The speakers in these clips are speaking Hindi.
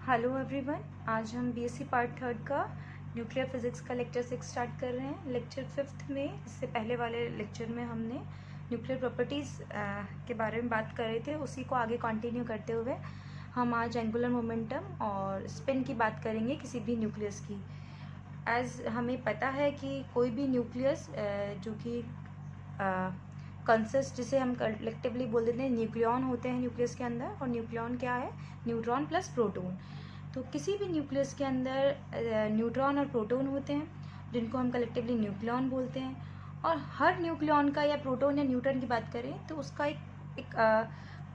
हेलो एवरीवन, आज हम बीएससी पार्ट थर्ड का न्यूक्लियर फिजिक्स का लेक्चर 6 स्टार्ट कर रहे हैं। लेक्चर 5 में, इससे पहले वाले लेक्चर में हमने न्यूक्लियर प्रॉपर्टीज़ के बारे में बात कर रहे थे। उसी को आगे कंटिन्यू करते हुए हम आज एंगुलर मोमेंटम और स्पिन की बात करेंगे किसी भी न्यूक्लियस की। एज हमें पता है कि कोई भी न्यूक्लियस जो कि कंसिस्ट, जिसे हम कलेक्टिवली बोल देते हैं न्यूक्लियॉन होते हैं न्यूक्लियस के अंदर। और न्यूक्लियॉन क्या है? Neutron plus proton. तो किसी भी न्यूक्लियस के अंदर न्यूट्रॉन और प्रोटॉन होते हैं, जिनको हम कलेक्टिवली न्यूक्लियॉन बोलते हैं। और हर न्यूक्लियॉन का या प्रोटॉन या न्यूट्रॉन की बात करें तो उसका एक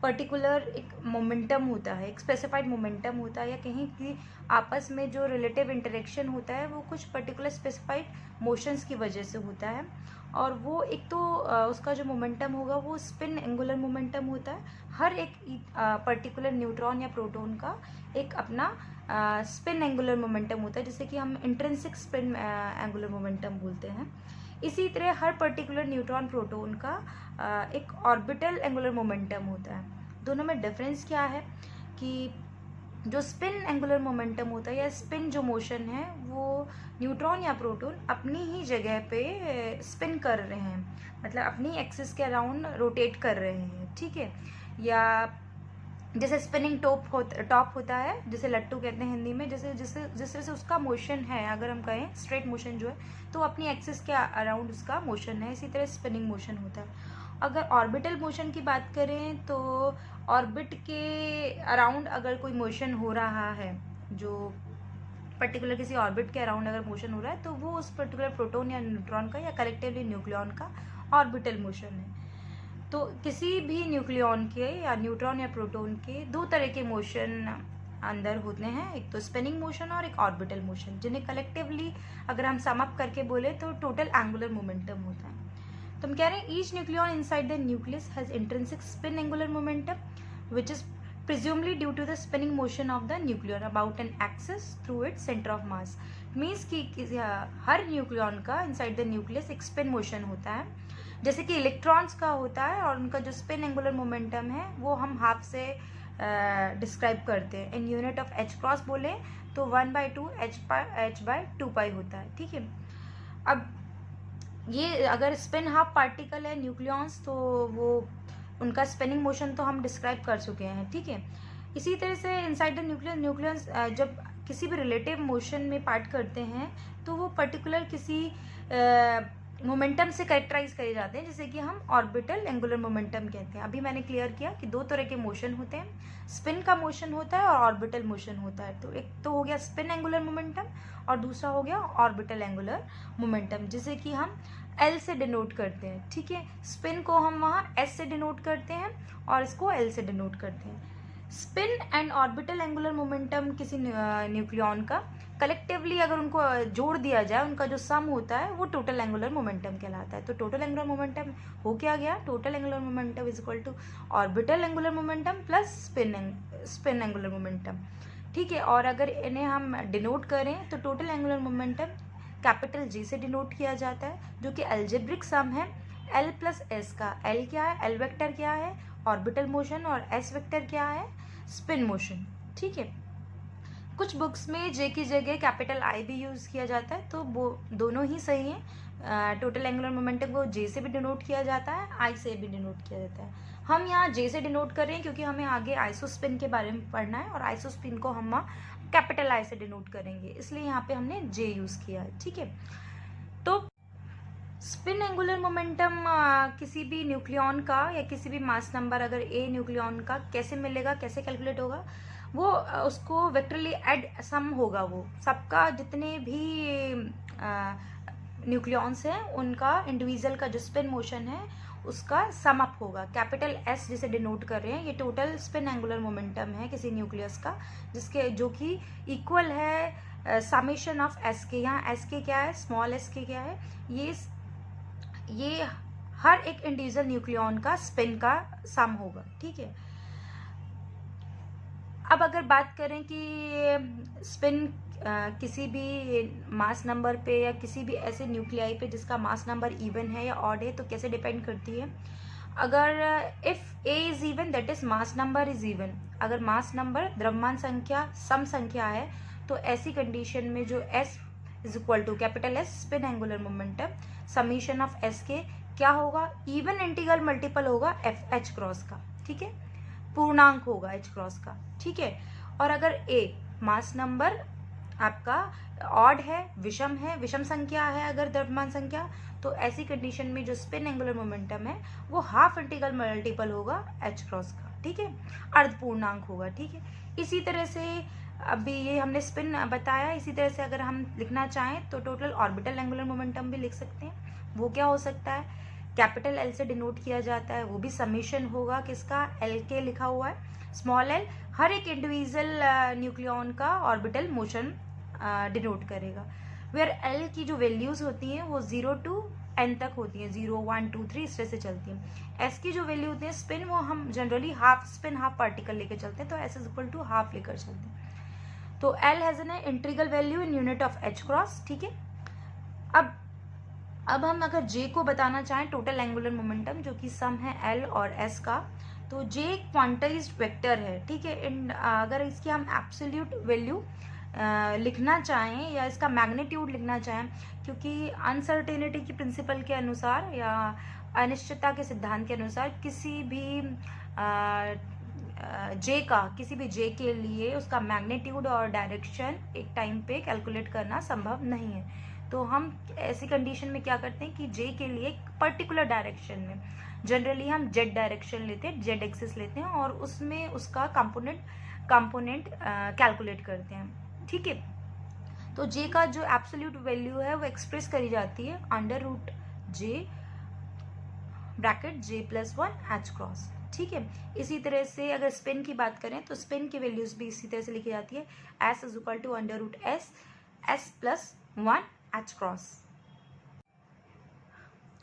पर्टिकुलर एक मोमेंटम होता है, एक स्पेसिफाइड मोमेंटम होता है, या कहीं की आपस में जो रिलेटिव इंटरेक्शन होता है वो कुछ पर्टिकुलर स्पेसिफाइड मोशंस की वजह से होता है। और वो एक तो उसका जो मोमेंटम होगा वो स्पिन एंगुलर मोमेंटम होता है। हर एक पर्टिकुलर न्यूट्रॉन या प्रोटॉन का एक अपना स्पिन एंगुलर मोमेंटम होता है, जिसे कि हम इंट्रिंसिक स्पिन एंगुलर मोमेंटम बोलते हैं। इसी तरह हर पर्टिकुलर न्यूट्रॉन प्रोटॉन का एक ऑर्बिटल एंगुलर मोमेंटम होता है। दोनों में डिफरेंस क्या है कि जो स्पिन एंगुलर मोमेंटम होता है या स्पिन जो मोशन है, वो न्यूट्रॉन या प्रोटॉन अपनी ही जगह पे स्पिन कर रहे हैं, मतलब अपनी एक्सिस के अराउंड रोटेट कर रहे हैं, ठीक है। या जैसे स्पिनिंग टॉप होता है, जिसे लट्टू कहते हैं हिंदी में, जैसे जिस तरह से उसका मोशन है, अगर हम कहें स्ट्रेट मोशन जो है, तो अपनी एक्सिस के अराउंड उसका मोशन है। इसी तरह स्पिनिंग मोशन होता है। अगर ऑर्बिटल मोशन की बात करें तो ऑर्बिट के अराउंड अगर कोई मोशन हो रहा है, जो पर्टिकुलर किसी ऑर्बिट के अराउंड अगर मोशन हो रहा है, तो वो उस पर्टिकुलर प्रोटॉन या न्यूट्रॉन का या कलेक्टिवली न्यूक्लियॉन का ऑर्बिटल मोशन है। तो किसी भी न्यूक्लियॉन के या न्यूट्रॉन या प्रोटॉन के दो तरह के मोशन अंदर होते हैं, एक तो स्पिनिंग मोशन और एक ऑर्बिटल मोशन, जिन्हें कलेक्टिवली अगर हम सम अप करके बोले तो टोटल एंगुलर मोमेंटम होता है। तो हम कह रहे हैं each nucleon inside the nucleus has intrinsic spin angular momentum which is presumably due to the spinning motion of the nucleon about an axis through its center of mass. Means कि हर न्यूक्लियॉन का इनसाइड द न्यूक्लियस एक स्पिन मोशन होता है, जैसे कि इलेक्ट्रॉन्स का होता है, और उनका जो स्पिन एंगुलर मोमेंटम है वो हम हाफ से डिस्क्राइब करते हैं। इन यूनिट ऑफ एच क्रॉस बोले तो 1/2 h/2 होता है, ठीक है। अब ये अगर स्पिन हाफ पार्टिकल है न्यूक्लियॉन्स, तो वो उनका स्पिनिंग मोशन तो हम डिस्क्राइब कर चुके हैं, ठीक है। इसी तरह से इनसाइड द न्यूक्लियस जब किसी भी रिलेटिव मोशन में पार्ट करते हैं तो वो पर्टिकुलर किसी मोमेंटम से कैरेक्टराइज करे जाते हैं, जैसे कि हम ऑर्बिटल एंगुलर मोमेंटम कहते हैं। अभी मैंने क्लियर किया कि दो तरह के मोशन होते हैं, स्पिन का मोशन होता है और ऑर्बिटल मोशन होता है। तो एक तो हो गया स्पिन एंगुलर मोमेंटम और दूसरा हो गया ऑर्बिटल एंगुलर मोमेंटम, जिसे कि हम एल से डिनोट करते हैं, ठीक है। स्पिन को हम वहाँ एस से डिनोट करते हैं और इसको एल से डिनोट करते हैं। Spin and orbital angular momentum किसी न्यूक्लियॉन का कलेक्टिवली अगर उनको जोड़ दिया जाए, उनका जो सम होता है वो टोटल एंगुलर मोमेंटम कहलाता है। तो टोटल एंगुलर मोमेंटम हो क्या गया? Total angular momentum is equal to orbital angular momentum plus spin angular momentum, ठीक है। और अगर इन्हें हम डिनोट करें तो total angular momentum capital G से डिनोट किया जाता है, जो कि अलजेब्रिक सम है एल प्लस एस का। एल क्या है? एल वेक्टर क्या है? Orbital motion. और एस वेक्टर क्या है? स्पिन मोशन, ठीक है। कुछ बुक्स में जे की जगह कैपिटल आई भी यूज़ किया जाता है, तो वो दोनों ही सही है। टोटल एंगुलर मोमेंटम को जे से भी डिनोट किया जाता है, आई से भी डिनोट किया जाता है। हम यहाँ जे से डिनोट कर रहे हैं क्योंकि हमें आगे आइसोस्पिन के बारे में पढ़ना है, और आइसोस्पिन को हम कैपिटल आई से डिनोट करेंगे, इसलिए यहाँ पे हमने जे यूज़ किया है, ठीक है। तो स्पिन एंगुलर मोमेंटम किसी भी न्यूक्लियॉन का या किसी भी मास नंबर अगर ए न्यूक्लियॉन का कैसे मिलेगा, कैसे कैलकुलेट होगा? वो उसको वेक्टरली एड सम होगा, वो सबका जितने भी न्यूक्लियॉन्स हैं उनका इंडिविजुअल का जो स्पिन मोशन है उसका सम अप होगा। कैपिटल एस जिसे डिनोट कर रहे हैं, ये टोटल स्पिन एंगुलर मोमेंटम है किसी न्यूक्लियस का, जिसके जो कि इक्वल है समेशन ऑफ एस के। यहाँ एस के क्या है? स्मॉल एस के क्या है? ये हर एक इंडिविजुअल न्यूक्लियॉन का स्पिन का सम होगा, ठीक है। अब अगर बात करें कि स्पिन किसी भी मास नंबर पे या किसी भी ऐसे न्यूक्लियाई पे जिसका मास नंबर इवन है या ऑड है, तो कैसे डिपेंड करती है? अगर if A is even that is mass number is even, अगर मास नंबर द्रव्यमान संख्या सम संख्या है तो ऐसी कंडीशन में जो s is equal to capital S spin angular momentum summation of s के क्या होगा, इवन इंटीग्रल मल्टीपल होगा एफ एच क्रॉस का, ठीक है, पूर्णांक होगा एच क्रॉस का, ठीक है। और अगर a मास नंबर आपका ऑड है, विषम संख्या है अगर द्रव्यमान संख्या, तो ऐसी कंडीशन में जो स्पिन एंगुलर मोमेंटम है वो हाफ इंटीग्रल मल्टीपल होगा एच क्रॉस का, ठीक है, अर्ध पूर्णांक होगा, ठीक है। इसी तरह से अभी ये हमने स्पिन बताया, इसी तरह से अगर हम लिखना चाहें तो टोटल ऑर्बिटल एंगुलर मोमेंटम भी लिख सकते हैं। वो क्या हो सकता है, कैपिटल एल से डिनोट किया जाता है, वो भी समीशन होगा किसका, एल के लिखा हुआ है, स्मॉल एल हर एक इंडिविजुअल न्यूक्लियॉन का ऑर्बिटल मोशन डिनोट करेगा, वेयर एल की जो वैल्यूज होती हैं वो 0 to n तक होती हैं, 0 1 2 3 इस तरह से चलती हैं। एस की जो वैल्यू होती है स्पिन, वो हम generally half spin half particle लेकर चलते हैं, तो S is equal to half लेकर चलते हैं। तो L has an integral value in unit of h cross, ठीक है। अब हम अगर जे को बताना चाहें टोटल एंगुलर मोमेंटम जो कि सम है एल और एस का, तो जे क्वांटाइज्ड वेक्टर है, ठीक है। अगर इसकी हम एब्सोल्यूट वैल्यू लिखना चाहें या इसका मैग्नीट्यूड लिखना चाहें, क्योंकि अनसर्टेनिटी की प्रिंसिपल के अनुसार या अनिश्चितता के सिद्धांत के अनुसार किसी भी किसी भी जे के लिए उसका मैग्नीट्यूड और डायरेक्शन एक टाइम पे कैलकुलेट करना संभव नहीं है। तो हम ऐसी कंडीशन में क्या करते हैं कि जे के लिए एक पर्टिकुलर डायरेक्शन में जनरली हम जेड डायरेक्शन लेते हैं, जेड एक्सिस लेते हैं और उसमें उसका कंपोनेंट कैलकुलेट करते हैं, ठीक है। तो जे का जो एब्सोल्यूट वैल्यू है वो एक्सप्रेस करी जाती है अंडर रूट जे ब्रैकेट j+1 एच क्रॉस, ठीक है। इसी तरह से अगर स्पिन की बात करें तो स्पिन की वैल्यूज भी इसी तरह से लिखी जाती है, s is equal to under root s+1 h cross.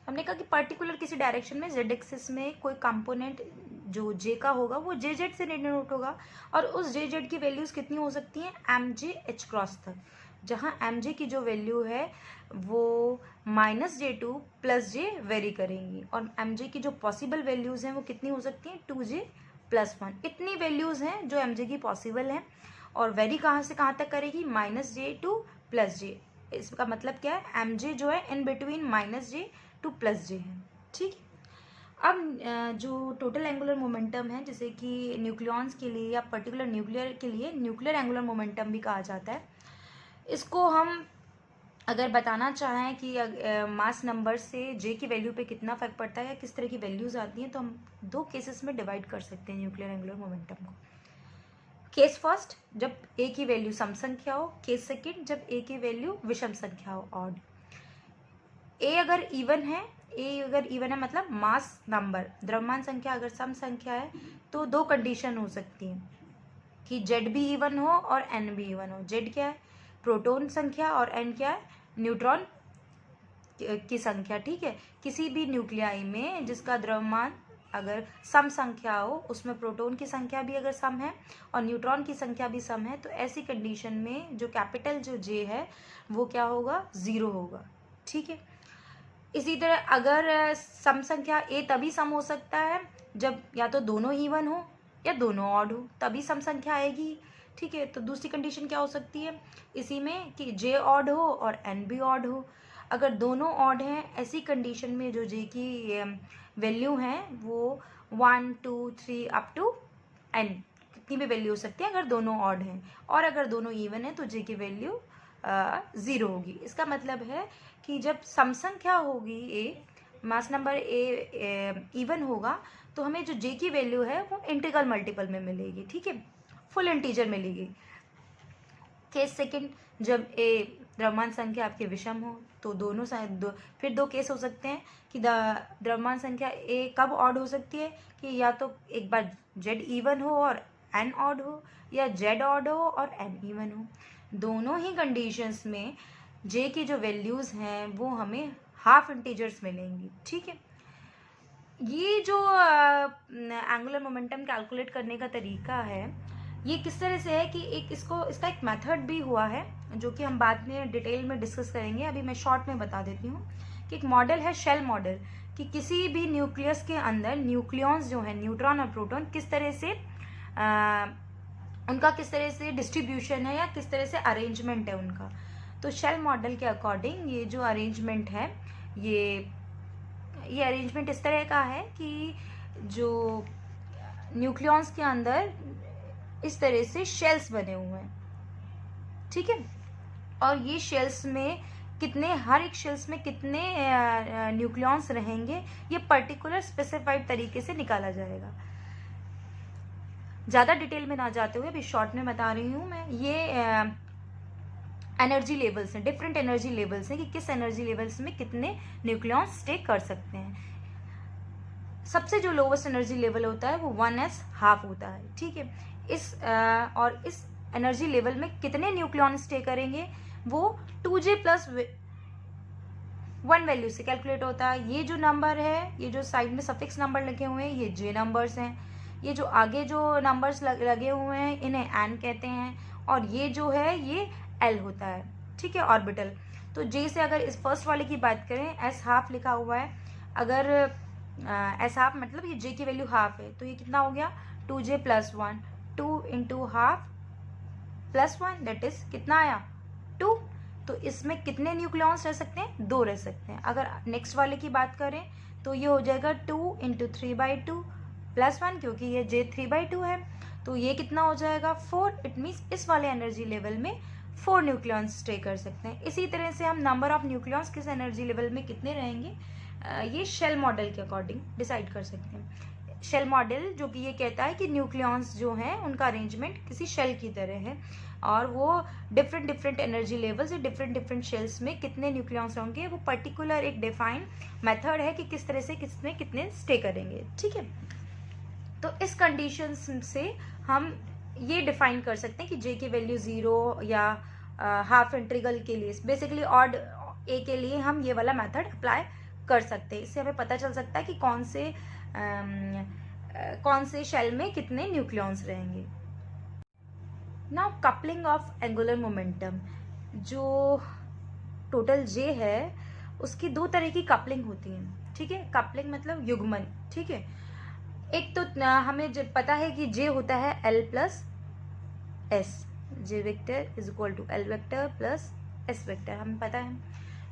हमने कहा कि पर्टिकुलर किसी डायरेक्शन में जेड एक्सिस में कोई कंपोनेंट जो जे का होगा वो जे जेड से डिनोट होगा और उस जे जेड की वैल्यूज कितनी हो सकती हैं, एम जे एच क्रॉस तक, जहाँ एम जे की जो वैल्यू है वो -j2 +j वेरी करेंगी और एम जे की जो पॉसिबल वैल्यूज हैं वो कितनी हो सकती हैं, 2j+1। इतनी वैल्यूज हैं जो एम जे की पॉसिबल हैं और वेरी कहाँ से कहाँ तक करेगी, -j2 +j। इसका मतलब क्या है, एम जे जो है इन बिटवीन -j2 +j है, ठीक है। अब जो टोटल एंगुलर मोमेंटम है, जैसे कि न्यूक्लियॉन्स के लिए या पर्टिकुलर न्यूक्लियर के लिए न्यूक्लियर एंगुलर मोमेंटम भी कहा जाता है, इसको हम अगर बताना चाहें कि मास नंबर से जे की वैल्यू पे कितना फ़र्क पड़ता है या किस तरह की वैल्यूज़ आती हैं, तो हम दो केसेस में डिवाइड कर सकते हैं न्यूक्लियर एंगुलर मोमेंटम को। केस फर्स्ट, जब ए की वैल्यू सम संख्या हो, केस सेकंड, जब ए की वैल्यू विषम संख्या हो, ऑड। ए अगर इवन है मतलब मास नंबर द्रव्यमान संख्या अगर सम संख्या है तो दो कंडीशन हो सकती हैं कि जेड भी इवन हो और एन भी इवन हो। जेड क्या है, प्रोटॉन संख्या, और एन क्या है, न्यूट्रॉन की संख्या, ठीक है। किसी भी न्यूक्लियाई में जिसका द्रव्यमान अगर सम संख्या हो, उसमें प्रोटॉन की संख्या भी अगर सम है और न्यूट्रॉन की संख्या भी सम है, तो ऐसी कंडीशन में जो कैपिटल जो जे है वो क्या होगा, 0 होगा, ठीक है। इसी तरह अगर सम संख्या ए तभी सम हो सकता है जब या तो दोनों इवन हो या दोनों ऑड हो, तभी सम संख्या आएगी, ठीक है। तो दूसरी कंडीशन क्या हो सकती है इसी में कि जे ऑड हो और एन भी ऑड हो। अगर दोनों ऑड हैं, ऐसी कंडीशन में जो जे की वैल्यू है वो 1 2 3 अप टू एन कितनी भी वैल्यू हो सकती है अगर दोनों ऑड हैं, और अगर दोनों इवन है तो जे की वैल्यू 0 होगी। इसका मतलब है कि जब सम संख्या होगी ए, मास नंबर ए इवन होगा, तो हमें जो जे की वैल्यू है वो इंटीग्रल मल्टीपल में मिलेगी, ठीक है, फुल इंटीजर मिलेगी। केस सेकंड, जब ए द्रव्यमान संख्या आपके विषम हो तो फिर दो केस हो सकते हैं कि द्रव्यमान संख्या ए कब ऑड हो सकती है कि या तो एक बार जेड इवन हो और एन ऑड हो, या जेड ऑड हो और एन इवन हो। दोनों ही कंडीशंस में जे की जो वैल्यूज़ हैं वो हमें हाफ इंटीजर्स मिलेंगी, ठीक है। ये जो एंगुलर मोमेंटम कैलकुलेट करने का तरीका है ये किस तरह से है कि इसका एक मेथड भी हुआ है जो कि हम बाद में डिटेल में डिस्कस करेंगे। अभी मैं शॉर्ट में बता देती हूँ कि एक मॉडल है शेल मॉडल, कि किसी भी न्यूक्लियस के अंदर न्यूक्लियॉन्स जो है न्यूट्रॉन और प्रोटॉन किस तरह से उनका किस तरह से डिस्ट्रीब्यूशन है या किस तरह से अरेंजमेंट है उनका। तो शेल मॉडल के अकॉर्डिंग ये जो अरेंजमेंट है ये अरेंजमेंट इस तरह का है कि जो न्यूक्लियॉन्स के अंदर इस तरह से शेल्स बने हुए हैं, ठीक है। और ये शेल्स में कितने, हर एक शेल्स में कितने न्यूक्लियॉन्स रहेंगे ये पर्टिकुलर स्पेसिफाइड तरीके से निकाला जाएगा। ज़्यादा डिटेल में ना जाते हुए अभी शॉर्ट में बता रही हूँ मैं। ये एनर्जी लेवल्स हैं, डिफरेंट एनर्जी लेवल्स हैं कि किस एनर्जी लेवल्स में कितने न्यूक्लियॉन्स स्टे कर सकते हैं। सबसे जो लोवेस्ट एनर्जी लेवल होता है वो 1s½ होता है, ठीक है। और इस एनर्जी लेवल में कितने न्यूक्लियॉन स्टे करेंगे वो 2j+1 वैल्यू से कैलकुलेट होता है। ये जो नंबर है, ये जो साइड में सफिक्स नंबर लगे हुए हैं, ये j नंबर्स हैं। ये जो आगे जो नंबर्स लगे हुए हैं इन्हें n कहते हैं, और ये जो है ये l होता है, ठीक है, ऑर्बिटल। तो j से अगर इस फर्स्ट वाले की बात करें, s½ लिखा हुआ है, अगर s½ मतलब ये j की वैल्यू ½ है, तो ये कितना हो गया 2j+1, 2 × ½ +1 दैट इज कितना आया 2। तो इसमें कितने न्यूक्लियॉन्स रह सकते हैं, 2 रह सकते हैं। अगर नेक्स्ट वाले की बात करें तो ये हो जाएगा 2 × 3/2 +1, क्योंकि ये j 3/2 है, तो ये कितना हो जाएगा 4। इट मीन्स इस वाले एनर्जी लेवल में 4 न्यूक्लियॉन्स स्टे कर सकते हैं। इसी तरह से हम नंबर ऑफ न्यूक्लियॉन्स किस एनर्जी लेवल में कितने रहेंगे ये शेल मॉडल के अकॉर्डिंग डिसाइड कर सकते हैं। शेल मॉडल जो कि ये कहता है कि न्यूक्लियॉन्स जो हैं उनका अरेंजमेंट किसी शेल की तरह है, और वो डिफरेंट एनर्जी लेवल्स या डिफरेंट शेल्स में कितने न्यूक्लियॉन्स होंगे वो पर्टिकुलर एक डिफाइंड मेथड है कि किस तरह से किसमें कितने स्टे करेंगे, ठीक है। तो इस कंडीशन से हम ये डिफाइन कर सकते हैं कि j की वैल्यू 0 या हाफ इंटीग्रल के लिए, बेसिकली ऑड a के लिए हम ये वाला मेथड अप्लाई कर सकते हैं। इससे हमें पता चल सकता है कि कौन से शेल में कितने न्यूक्लियॉन्स रहेंगे। Now coupling of angular momentum, जो टोटल j है उसकी 2 तरह की कपलिंग होती है, ठीक है। कपलिंग मतलब युग्मन, ठीक है। एक तो हमें पता है कि j होता है l + s, j vector is equal to l vector plus s vector, हमें पता है।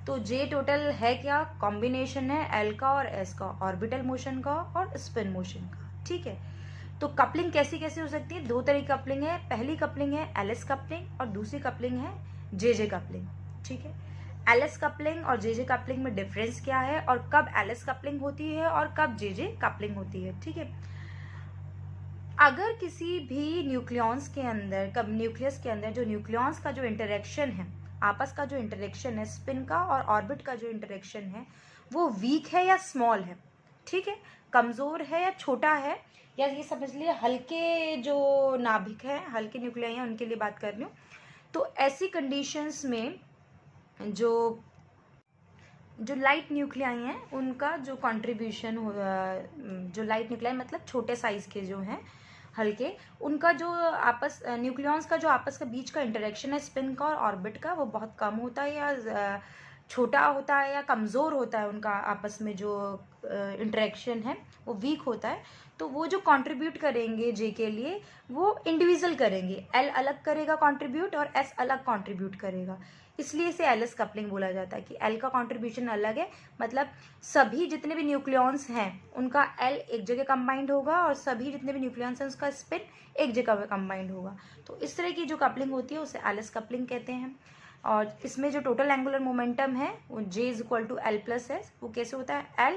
तो j टोटल है क्या, कॉम्बिनेशन है l का और s का, ऑर्बिटल मोशन का और स्पिन मोशन का, ठीक है। तो कपलिंग कैसी कैसी हो सकती है, 2 तरह की कपलिंग है। पहली कपलिंग है ls कपलिंग और दूसरी कपलिंग है jj कपलिंग, ठीक है। ls कपलिंग और jj कपलिंग में डिफरेंस क्या है, और कब ls कपलिंग होती है और कब jj कपलिंग होती है, ठीक है। अगर किसी भी न्यूक्लियॉन्स के अंदर, कब न्यूक्लियस के अंदर जो न्यूक्लियॉन्स का जो इंटरेक्शन है, आपस का जो इंटरेक्शन है, स्पिन का और ऑर्बिट का जो इंटरेक्शन है वो वीक है या स्मॉल है, ठीक है, कमज़ोर है या छोटा है, या ये समझ लिए हल्के जो नाभिक हैं, हल्के न्यूक्लियाई हैं, उनके लिए बात कर रही हूँ। तो ऐसी कंडीशंस में जो लाइट न्यूक्लियाई हैं उनका जो कंट्रीब्यूशन हो, जो लाइट न्यूक्लियाई मतलब छोटे साइज़ के जो हैं, हल्के, उनका जो आपस न्यूक्लियॉन्स का जो आपस का बीच का इंटरेक्शन है स्पिन का और ऑर्बिट का, वो बहुत कम होता है या छोटा होता है या कमज़ोर होता है। उनका आपस में जो इंटरेक्शन है वो वीक होता है। तो वो जो कंट्रीब्यूट करेंगे जे के लिए वो इंडिविजुअल करेंगे, एल अलग करेगा कंट्रीब्यूट और एस अलग कंट्रीब्यूट करेगा, इसलिए इसे एलएस कपलिंग बोला जाता है कि एल का कंट्रीब्यूशन अलग है, मतलब सभी जितने भी न्यूक्लियॉन्स हैं उनका एल एक जगह कंबाइंड होगा और सभी जितने भी न्यूक्लियॉन्स हैं उसका स्पिन एक जगह कंबाइंड होगा। तो इस तरह की जो कपलिंग होती है उसे एलएस कपलिंग कहते हैं। और इसमें जो टोटल एंगुलर मोमेंटम है वो J = L + S, वो कैसे होता है, L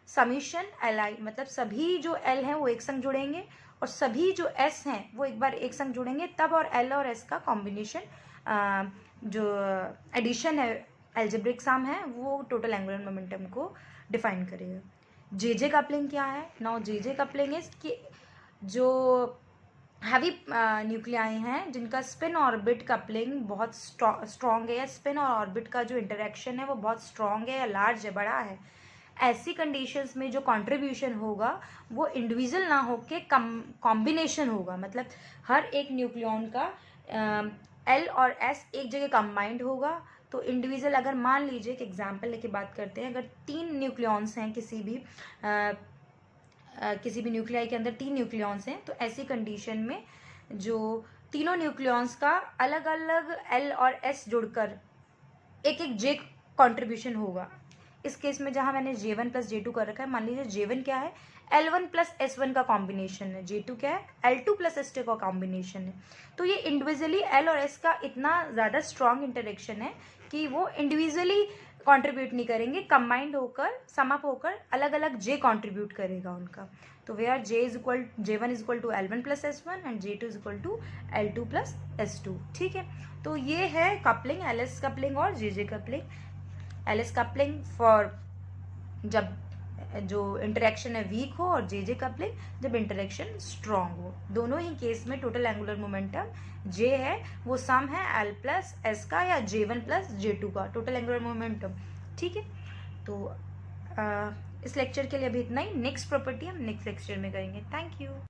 समीशन Li, मतलब सभी जो L हैं वो एक संग जुड़ेंगे और सभी जो S हैं वो एक बार एक संग जुड़ेंगे तब, और L और S का कॉम्बिनेशन जो एडिशन है, एल्जेब्रिक सम है, वो टोटल एंगुलर मोमेंटम को डिफाइन करेगा। JJ कपलिंग क्या है, नाउ JJ कपलिंग इज कि जो हैवी न्यूक्लियाई हैं जिनका स्पिन ऑर्बिट कपलिंग बहुत स्ट्रॉन्ग है, या स्पिन और ऑर्बिट का जो इंटरेक्शन है वो बहुत स्ट्रॉन्ग है या लार्ज है, बड़ा है, ऐसी कंडीशंस में जो कंट्रीब्यूशन होगा वो इंडिविजुअल ना होके कॉम्बिनेशन होगा, मतलब हर एक न्यूक्लियॉन का L और S एक जगह कंबाइंड होगा तो इंडिविजुअल, अगर मान लीजिए एक एग्जांपल लेके बात करते हैं, अगर 3 न्यूक्लियॉन्स हैं किसी भी न्यूक्लियाई के अंदर 3 न्यूक्लियॉन्स हैं, तो ऐसी कंडीशन में जो तीनों न्यूक्लियॉन्स का अलग अलग L और S जुड़कर एक एक J कॉन्ट्रीब्यूशन होगा। इस केस में जहां मैंने J1 प्लस J2 कर रखा है, मान लीजिए J1 क्या है, L1 प्लस S1 का कॉम्बिनेशन है, J2 क्या है, L2 प्लस S2 का कॉम्बिनेशन है। तो ये इंडिविजुअली L और S का इतना ज़्यादा स्ट्रॉन्ग इंटरेक्शन है कि वो इंडिविजुअली कंट्रीब्यूट नहीं करेंगे, कंबाइंड होकर, सम अप होकर अलग अलग J कंट्रीब्यूट करेगा उनका। तो where J1 is equal to L1 plus S1 and J2 is equal to L2 plus S2। ठीक है, तो ये है कपलिंग, LS कपलिंग और JJ coupling. LS coupling for जब जो इंटरेक्शन है वीक हो, और JJ कपलिंग जब इंटरेक्शन स्ट्रॉन्ग हो। दोनों ही केस में टोटल एंगुलर मोमेंटम J है वो सम है L प्लस S का या J1 प्लस J2 का टोटल एंगुलर मोमेंटम। ठीक है, तो इस लेक्चर के लिए अभी इतना ही। नेक्स्ट प्रॉपर्टी हम नेक्स्ट लेक्चर में करेंगे। Thank you.